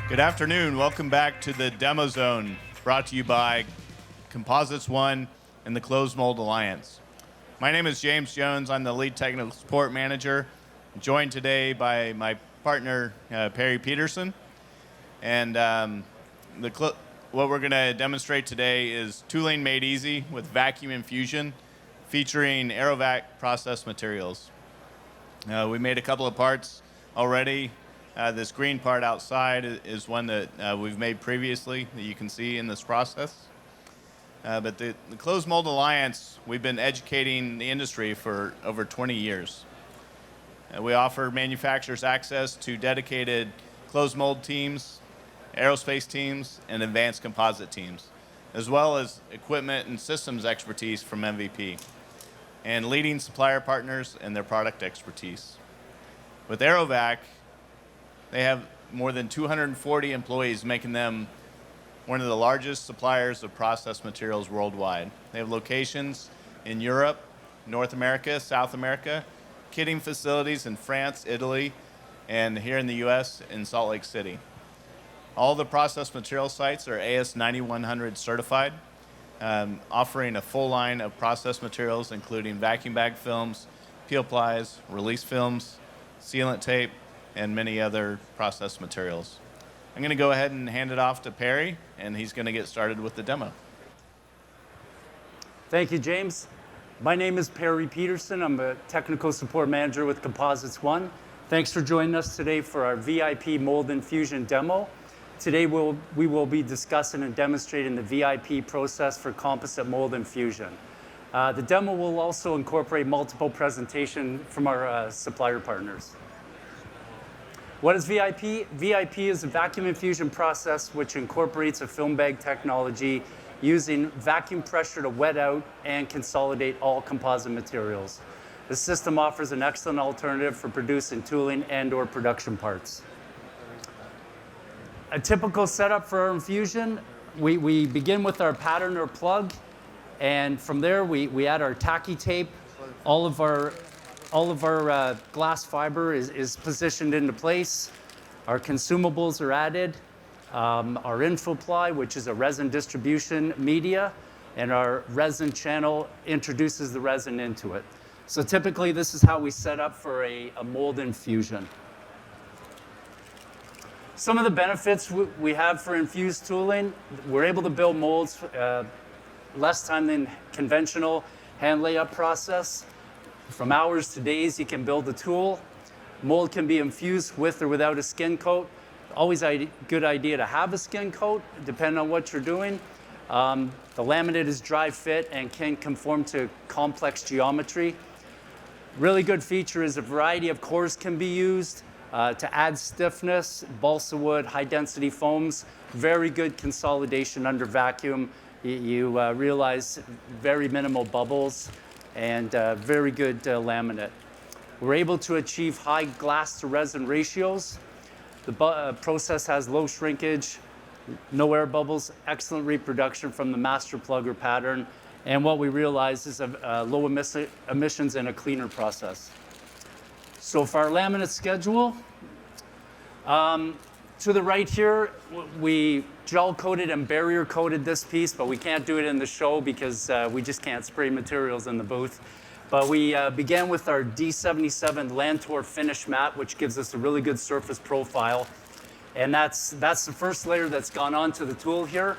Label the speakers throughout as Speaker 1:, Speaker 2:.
Speaker 1: Good afternoon. Welcome back to the Demo Zone, brought to you by Composites One and the Closed Mold Alliance. My name is James Jones. I'm the lead technical support manager, joined today by my partner, Perry Peterson. And what we're going to demonstrate today is tooling made easy with vacuum infusion, featuring AeroVac process materials. We made a couple of parts already. This green part outside is one that we've made previously that you can see in this process. But the Closed Mold Alliance, we've been educating the industry for over 20 years. We offer manufacturers access to dedicated closed mold teams, aerospace teams, and advanced composite teams, as well as equipment and systems expertise from MVP, and leading supplier partners and their product expertise. With AeroVac, they have more than 240 employees, making them one of the largest suppliers of process materials worldwide. They have locations in Europe, North America, South America, kitting facilities in France, Italy, and here in the US in Salt Lake City. All the process material sites are AS9100 certified, offering a full line of process materials, including vacuum bag films, peel plies, release films, sealant tape, and many other process materials. I'm going to go ahead and hand it off to Perry, and he's going to get started with the demo.
Speaker 2: Thank you, James. My name is Perry Peterson. I'm a technical support manager with Composites One. Thanks for joining us today for our VIP mold infusion demo. Today we will be discussing and demonstrating the VIP process for composite mold infusion. The demo will also incorporate multiple presentations from our supplier partners. What is VIP? VIP is a vacuum infusion process which incorporates a film bag technology using vacuum pressure to wet out and consolidate all composite materials. The system offers an excellent alternative for producing tooling and/or production parts. A typical setup for our infusion, we begin with our pattern or plug, and from there we add our tacky tape. All of our glass fiber is positioned into place. Our consumables are added. Our InfoPly, which is a resin distribution media, and our resin channel introduces the resin into it. So typically this is how we set up for a mold infusion. Some of the benefits we have for infused tooling, we're able to build molds less time than conventional hand layup process. From hours to days, you can build a tool. Mold can be infused with or without a skin coat. Always a good idea to have a skin coat, depending on what you're doing. The laminate is dry fit and can conform to complex geometry. Really good feature is a variety of cores can be used to add stiffness, balsa wood, high density foams. Very good consolidation under vacuum. You realize very minimal bubbles and very good laminate. We're able to achieve high glass to resin ratios. The process has low shrinkage, no air bubbles, excellent reproduction from the master plug or pattern, and what we realize is low emissions and a cleaner process. So for our laminate schedule, to the right here, we gel coated and barrier coated this piece, but we can't do it in the show because we just can't spray materials in the booth. But we began with our D77 Lantour finish mat, which gives us a really good surface profile. And that's the first layer that's gone onto the tool here.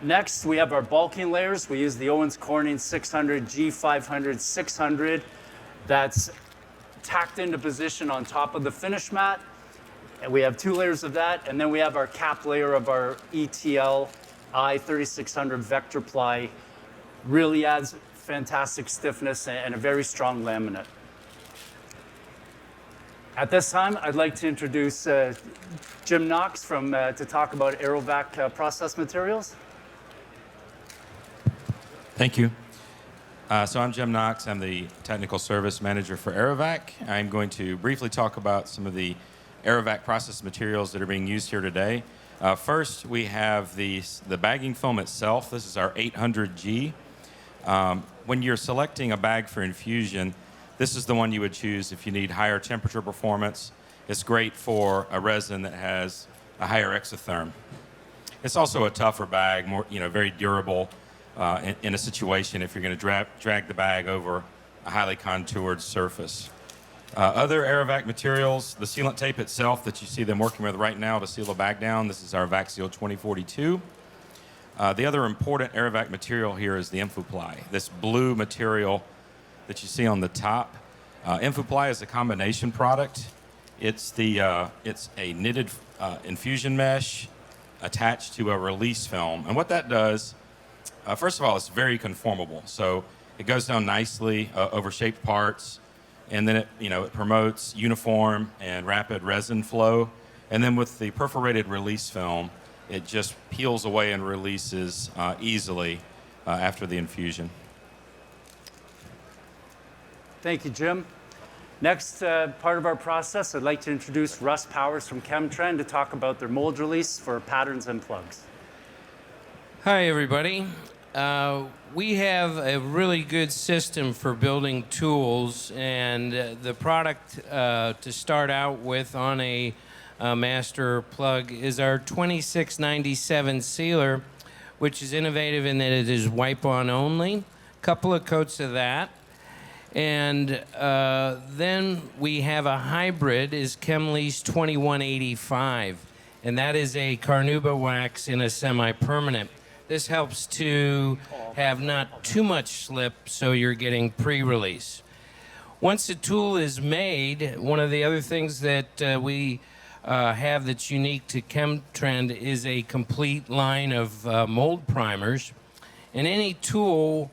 Speaker 2: Next, we have our bulking layers. We use the Owens Corning 600, G500, 600. That's tacked into position on top of the finish mat. And we have 2 layers of that, and then we have our cap layer of our ETL I3600 vector ply. Really adds fantastic stiffness and a very strong laminate. At this time, I'd like to introduce Jim Knox to talk about AeroVac process materials.
Speaker 3: Thank you. So I'm Jim Knox. I'm the Technical Service Manager for AeroVac. I'm going to briefly talk about some of the AeroVac process materials that are being used here today. First, we have the bagging foam itself. This is our 800G. when you're selecting a bag for infusion, this is the one you would choose if you need higher temperature performance. It's great for a resin that has a higher exotherm. It's also a tougher bag, more, very durable in a situation if you're going to drag the bag over a highly contoured surface. Other Aerovac materials, the sealant tape itself that you see them working with right now to seal the bag down, this is our VacSeal 2042. The other important Aerovac material here is the Infuply, this blue material that you see on the top. Infuply is a combination product. It's a knitted infusion mesh attached to a release film. And what that does, first of all, it's very conformable. So it goes down nicely over shaped parts, and then it promotes uniform and rapid resin flow. And then with the perforated release film, it just peels away and releases easily after the infusion.
Speaker 2: Thank you, Jim. Next part of our process, I'd like to introduce Russ Powers from ChemTrend to talk about their mold release for patterns and plugs.
Speaker 4: Hi, everybody. We have a really good system for building tools, and the product to start out with on a master plug is our 2697 sealer, which is innovative in that it is wipe-on only. Couple of coats of that. And then we have a hybrid, is ChemLease 2185, and that is a carnauba wax in a semi-permanent. This helps to have not too much slip, so you're getting pre-release. Once a tool is made, one of the other things that we have that's unique to ChemTrend is a complete line of mold primers. And any tool,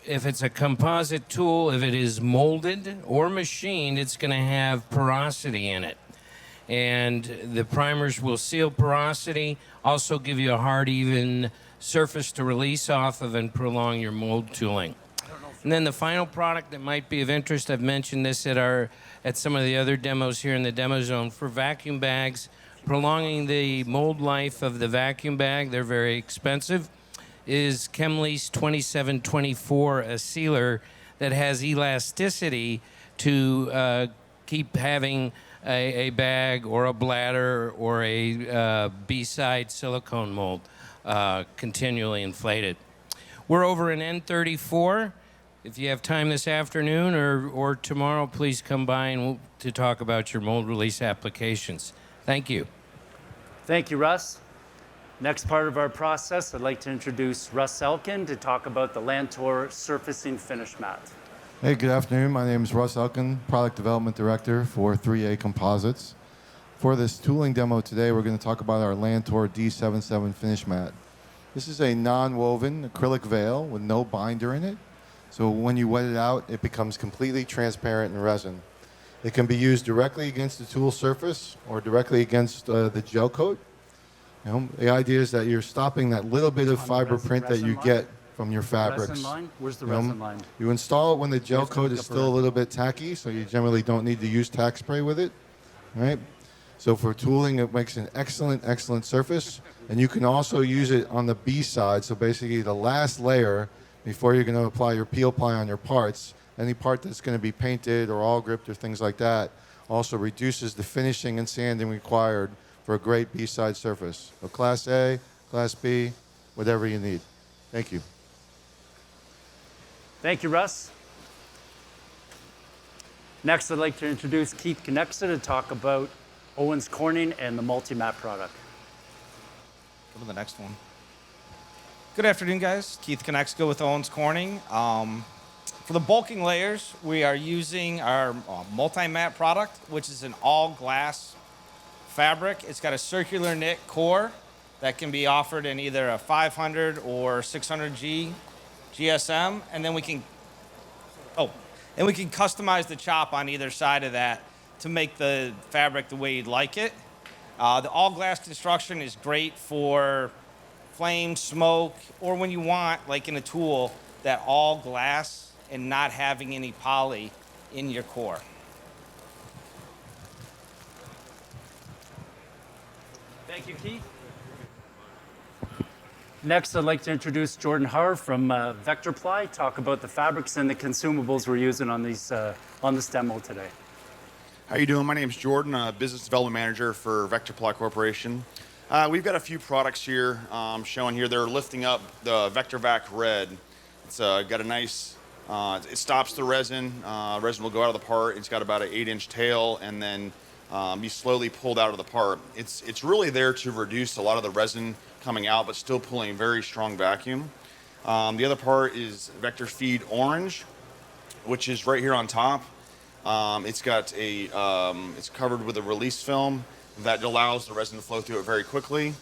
Speaker 4: if it's a composite tool, if it is molded or machined, it's going to have porosity in it. And the primers will seal porosity, also give you a hard, even surface to release off of and prolong your mold tooling. And then the final product that might be of interest, I've mentioned this at some of the other demos here in the demo zone, for vacuum bags, prolonging the mold life of the vacuum bag, they're very expensive, is ChemLease 2724, a sealer that has elasticity to keep having a bag or a bladder or a B-side silicone mold continually inflated. We're over in N34. If you have time this afternoon or tomorrow, please come by to talk about your mold release applications. Thank you.
Speaker 2: Thank you, Russ. Next part of our process, I'd like to introduce Russ Elkin to talk about the Lantor surfacing finish mat.
Speaker 5: Hey, good afternoon. My name is Russ Elkin, Product Development Director for 3A Composites. For this tooling demo today, we're going to talk about our Lantor D77 finish mat. This is a non-woven acrylic veil with no binder in it. So when you wet it out, it becomes completely transparent in resin. It can be used directly against the tool surface or directly against the gel coat. The idea is that you're stopping that little bit of fiber print that you get from your fabrics.
Speaker 2: Resin line? Where's the resin line?
Speaker 5: You install it when the gel coat is still a little bit tacky, so you generally don't need to use tack spray with it. All right? So for tooling, it makes an excellent, excellent surface. And you can also use it on the B side, so basically the last layer before you're going to apply your peel ply on your parts. Any part that's going to be painted or all gripped or things like that also reduces the finishing and sanding required for a great B-side surface. So Class A, Class B, whatever you need. Thank you.
Speaker 2: Thank you, Russ. Next, I'd like to introduce Keith Connexa to talk about Owens Corning and the multi-mat product.
Speaker 6: Go to the next one. Good afternoon, guys. Keith Connexa with Owens Corning. For the bulking layers, we are using our multi-mat product, which is an all-glass fabric. It's got a circular knit core that can be offered in either a 500 or 600G GSM, and then we can customize the chop on either side of that to make the fabric the way you'd like it. The all-glass construction is great for flame, smoke, or when you want, like in a tool, that all glass and not having any poly in your core.
Speaker 2: Thank you, Keith. Next, I'd like to introduce Jordan Harr from Vectorply, talk about the fabrics and the consumables we're using on these on this demo today.
Speaker 7: How you doing? My name's Jordan, Business Development Manager for Vectorply Corporation. We've got a few products here showing here. They're lifting up the VectorVac Red. It's got a nice, it stops the resin. Resin will go out of the part. It's got about an 8-inch tail and then be slowly pulled out of the part. It's really there to reduce a lot of the resin coming out, but still pulling very strong vacuum. The other part is Vector Feed Orange, which is right here on top. It's got a, it's covered with a release film that allows the resin to flow through it very quickly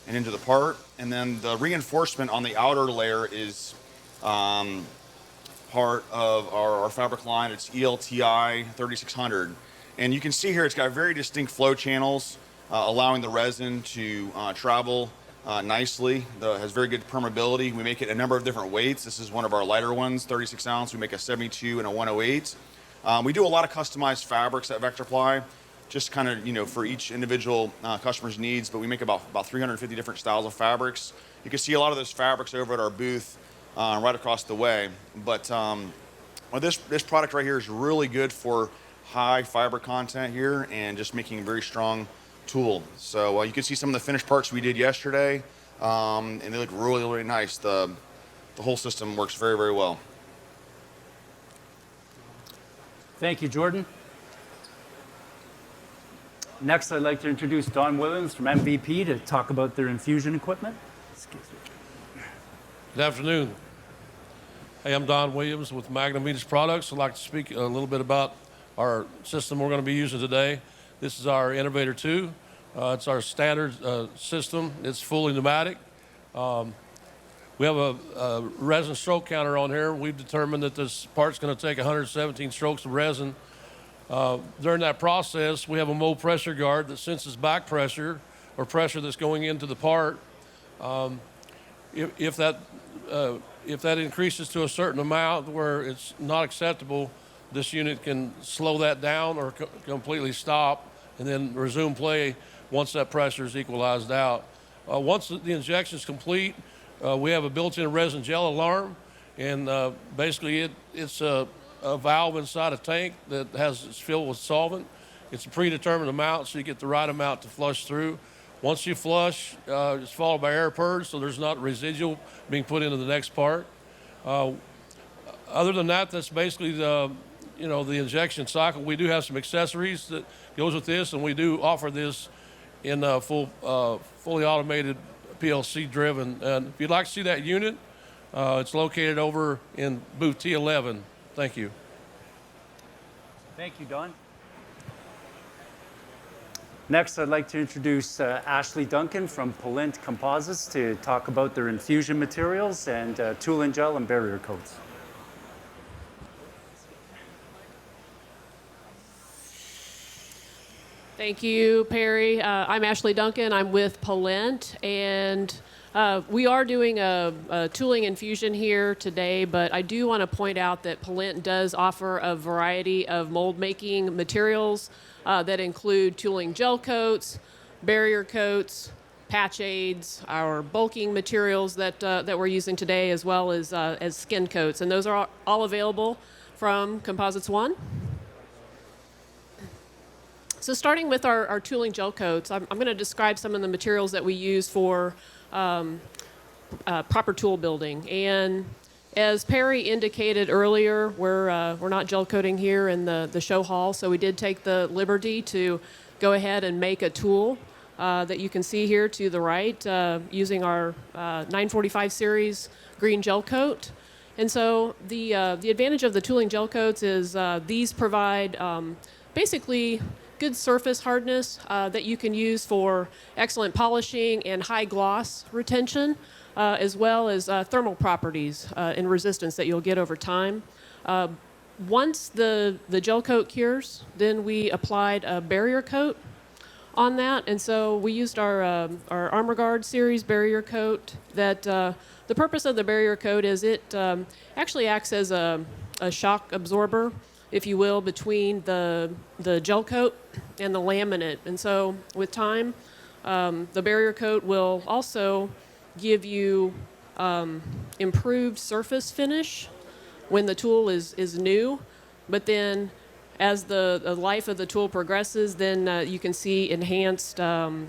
Speaker 7: and into the part. And then the reinforcement on the outer layer is part of our fabric line. It's ELTI 3600. And you can see here it's got very distinct flow channels, allowing the resin to travel nicely. It has very good permeability. We make it a number of different weights. This is one of our lighter ones, 36 ounce. We make a 72 and a 108. We do a lot of customized fabrics at Vectorply, just kind of, you know, for each individual customer's needs, but we make about 350 different styles of fabrics. You can see a lot of those fabrics over at our booth right across the way. But well, this product right here is really good for high fiber content here and just making a very strong tool. So you can see some of the finished parts we did yesterday, and they look really, really nice. The whole system works very, very well.
Speaker 2: Thank you, Jordan. Next, I'd like to introduce Don Williams from MVP to talk about their infusion equipment.
Speaker 8: Good afternoon. Hey, I'm Don Williams with Magnum Venus Products. I'd like to speak a little bit about our system we're going to be using today. This is our Innovator 2. It's our standard system. It's fully pneumatic. We have a resin stroke counter on here. We've determined that this part's going to take 117 strokes of resin. During that process, we have a mold pressure guard that senses back pressure or pressure that's going into the part. If that increases to a certain amount where it's not acceptable, this unit can slow that down or completely stop and then resume play once that pressure is equalized out. Once the injection is complete, we have a built-in resin gel alarm, and basically it's a valve inside a tank that it's filled with solvent. It's a predetermined amount, so you get the right amount to flush through. Once you flush, it's followed by air purge, so there's not residual being put into the next part. Other than that, that's basically the injection cycle. We do have some accessories that goes with this, and we do offer this in fully automated PLC driven. And if you'd like to see that unit, it's located over in booth T11. Thank you.
Speaker 2: Thank you, Don. Next, I'd like to introduce Ashley Duncan from Polint Composites to talk about their infusion materials and tool and gel and barrier coats.
Speaker 9: Thank you, Perry. I'm Ashley Duncan. I'm with Polint, and we are doing a tooling infusion here today, but I do want to point out that Polint does offer a variety of mold making materials that include tooling gel coats, barrier coats, patch aids, our bulking materials that we're using today, as well as skin coats, and those are all available from Composites One. So starting with our tooling gel coats, I'm going to describe some of the materials that we use for proper tool building. And as Perry indicated earlier, we're not gel coating here in the show hall, so we did take the liberty to go ahead and make a tool that you can see here to the right using our 945 series green gel coat. And so the advantage of the tooling gel coats is these provide basically good surface hardness that you can use for excellent polishing and high gloss retention, as well as thermal properties and resistance that you'll get over time. Once the gel coat cures, then we applied a barrier coat on that, and so we used our Armor Guard series barrier coat. That the purpose of the barrier coat is it actually acts as a shock absorber, if you will, between the gel coat and the laminate. And so with time, the barrier coat will also give you improved surface finish when the tool is new, but then as the life of the tool progresses, then you can see enhanced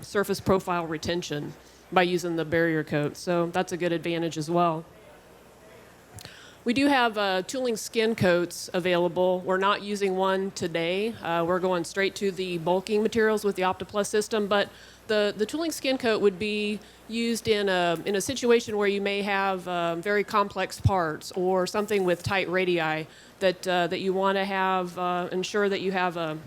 Speaker 9: surface profile retention by using the barrier coat. So that's a good advantage as well. We do have tooling skin coats available. We're not using one today. We're going straight to the bulking materials with the OptiPlus system, but the tooling skin coat would be used in a situation where you may have very complex parts or something with tight radii that you want to have, ensure that you have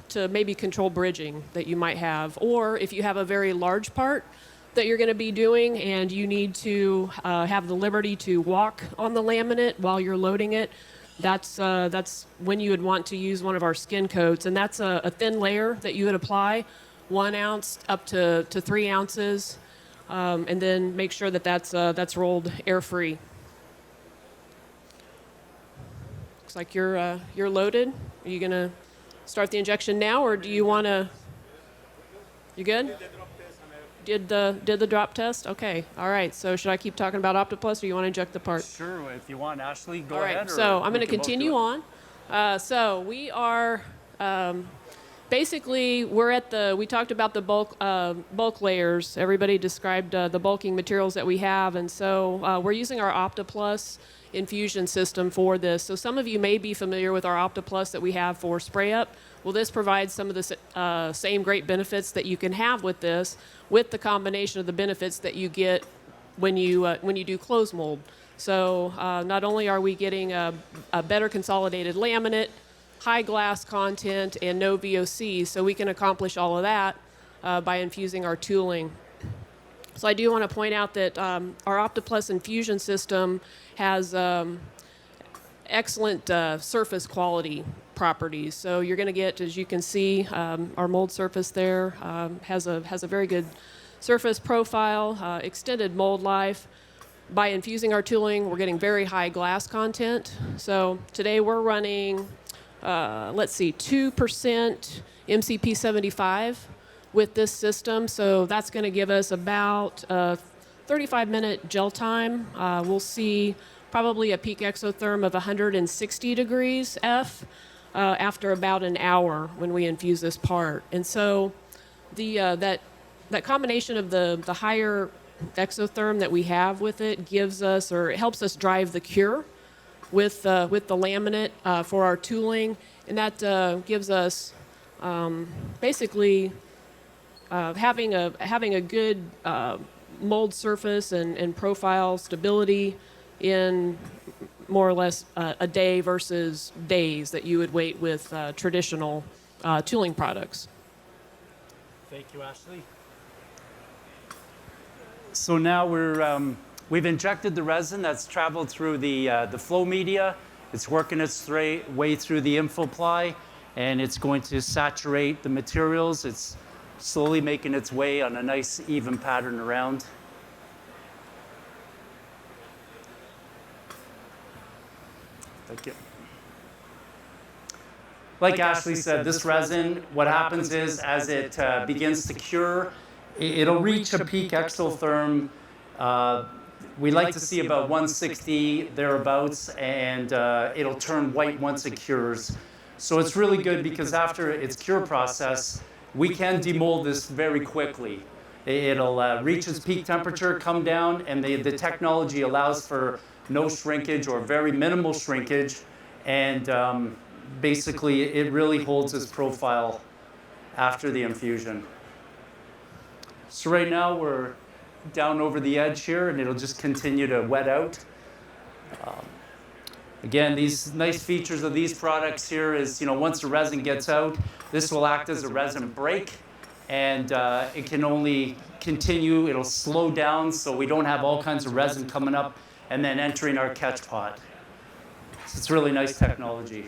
Speaker 9: to maybe control bridging that you might have. Or if you have a very large part that you're going to be doing and you need to have the liberty to walk on the laminate while you're loading it, that's when you would want to use one of our skin coats. And that's a thin layer that you would apply, 1 ounce up to 3 ounces, and then make sure that that's rolled air-free. Looks like you're loaded. Are you going to start the injection now, or do you want to? You good? Did the drop test? Okay. All right. So should I keep talking about OptiPlus, or you want to inject the part?
Speaker 2: Sure, if you want, Ashley, go
Speaker 9: All right.
Speaker 2: ahead.
Speaker 9: So I'm going to continue on. So we are basically we talked about the bulk layers. Everybody described the bulking materials that we have, and so we're using our OptiPlus infusion system for this. So some of you may be familiar with our OptiPlus that we have for spray up. Well, this provides some of the same great benefits that you can have with this, with the combination of the benefits that you get when you do close mold. So not only are we getting a better consolidated laminate, high glass content, and no VOC, so we can accomplish all of that by infusing our tooling. So I do want to point out that our OptiPlus infusion system has excellent surface quality properties. So you're going to get, as you can see, our mold surface there has a very good surface profile, extended mold life. By infusing our tooling, we're getting very high glass content. So today we're running, 2% MCP 75 with this system. So that's going to give us about 35-minute gel time. We'll see probably a peak exotherm of 160 degrees F after about an hour when we infuse this part. And so that combination of the higher exotherm that we have with it gives us, or it helps us drive the cure with the laminate for our tooling, and that gives us basically having a good mold surface and profile stability in more or less a day versus days that you would wait with traditional tooling products.
Speaker 2: Thank you, Ashley. So now we've injected the resin that's traveled through the flow media. It's working its way through the InfoPly, and it's going to saturate the materials. It's slowly making its way on a nice even pattern around. Thank you. Like Ashley said, this resin, what happens is as it begins to cure, it'll reach a peak exotherm. We like to see about 160 thereabouts, and it'll turn white once it cures. So it's really good because after its cure process, we can demold this very quickly. It'll reach its peak temperature, come down, and the technology allows for no shrinkage or very minimal shrinkage, and basically it really holds its profile after the infusion. So right now we're down over the edge here, and it'll just continue to wet out. Again, these nice features of these products here is, once the resin gets out, this will act as a resin brake, and it can only continue. It'll slow down so we don't have all kinds of resin coming up and then entering our catch pot. So it's really nice technology.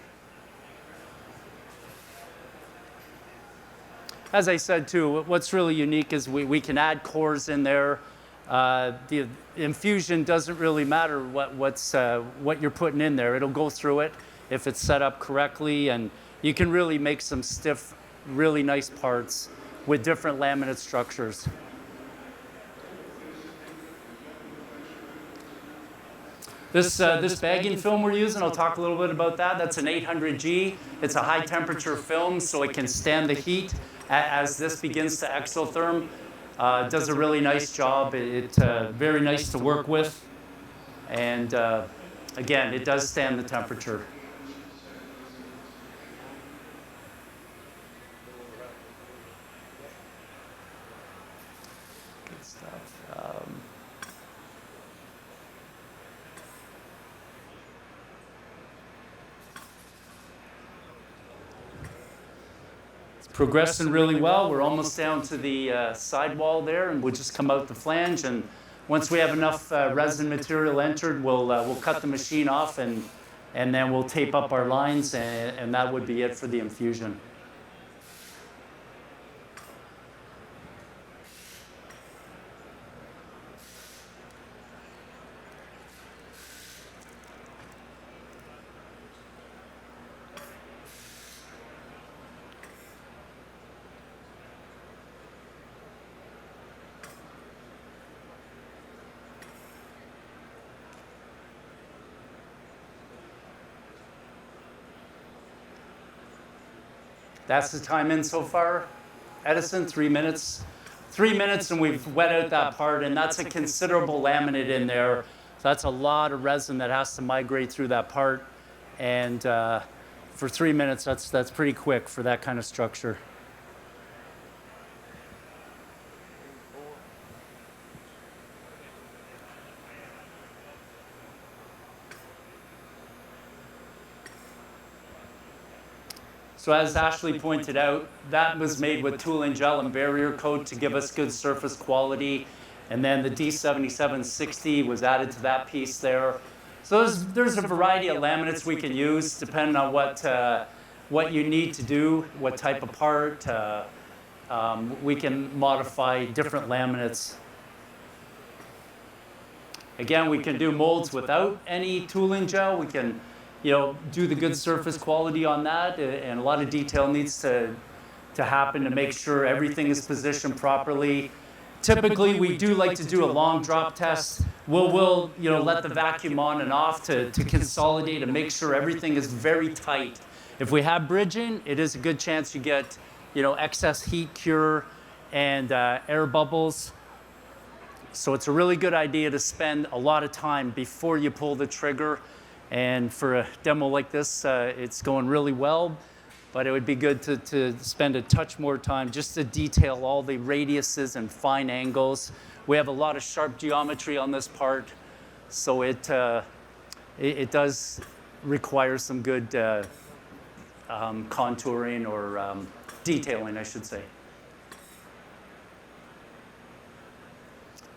Speaker 2: As I said too, what's really unique is we can add cores in there. The infusion doesn't really matter what you're putting in there. It'll go through it if it's set up correctly, and you can really make some stiff, really nice parts with different laminate structures. This bagging film we're using, I'll talk a little bit about that. That's an 800G. It's a high temperature film, so it can stand the heat as this begins to exotherm. It does a really nice job. It's very nice to work with. And again, it does stand the temperature. Good stuff. Progressing really well. We're almost down to the sidewall there, and we'll just come out the flange. And once we have enough resin material entered, we'll cut the machine off, and then we'll tape up our lines, and that would be it for the infusion. That's the time in so far, Edison, 3 minutes. 3 minutes and we've wet out that part, and that's a considerable laminate in there. So that's a lot of resin that has to migrate through that part. And for 3 minutes, that's pretty quick for that kind of structure. So as Ashley pointed out, that was made with tooling gel and barrier coat to give us good surface quality. And then the D7760 was added to that piece there. So there's a variety of laminates we can use depending on what you need to do, what type of part. We can modify different laminates. Again, we can do molds without any tooling gel. We can do the good surface quality on that, and a lot of detail needs to happen to make sure everything is positioned properly. Typically, we do like to do a long drop test. We'll let the vacuum on and off to consolidate and make sure everything is very tight. If we have bridging, it is a good chance you get excess heat cure and air bubbles. So it's a really good idea to spend a lot of time before you pull the trigger. And for a demo like this, it's going really well, but it would be good to spend a touch more time just to detail all the radiuses and fine angles. We have a lot of sharp geometry on this part, so it does require some good contouring or detailing, I should say.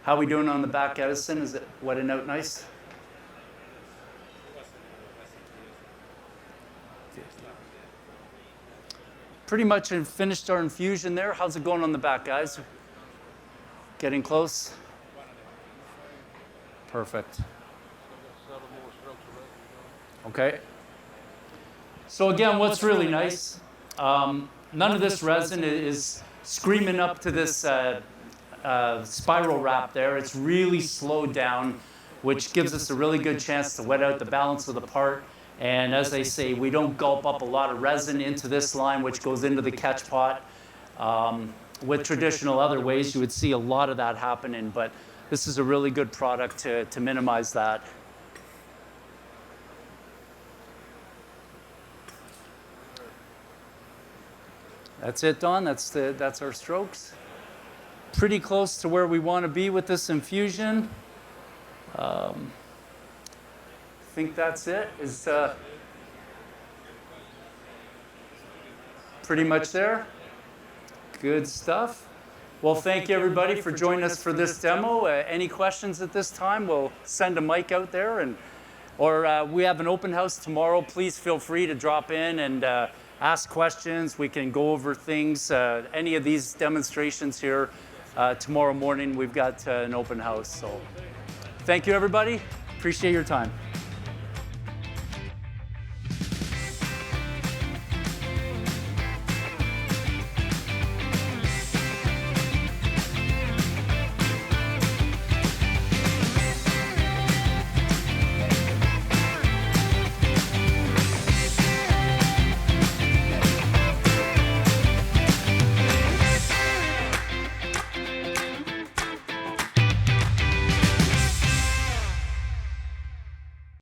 Speaker 2: How are we doing on the back, Edison? Is it wetting out nice? Pretty much finished our infusion there. How's it going on the back, guys? Getting close? Perfect. Okay. So again, what's really nice, none of this resin is screaming up to this spiral wrap there. It's really slowed down, which gives us a really good chance to wet out the balance of the part. And as they say, we don't gulp up a lot of resin into this line, which goes into the catch pot. With traditional other ways, you would see a lot of that happening, but this is a really good product to minimize that. That's it, Don. That's our strokes. Pretty close to where we want to be with this infusion. I think that's it. Is pretty much there. Good stuff. Well, thank you everybody for joining us for this demo. Any questions at this time, we'll send a mic out there, or we have an open house tomorrow. Please feel free to drop in and ask questions. We can go over things. Any of these demonstrations here tomorrow morning, we've got an open house. So thank you everybody. Appreciate your time.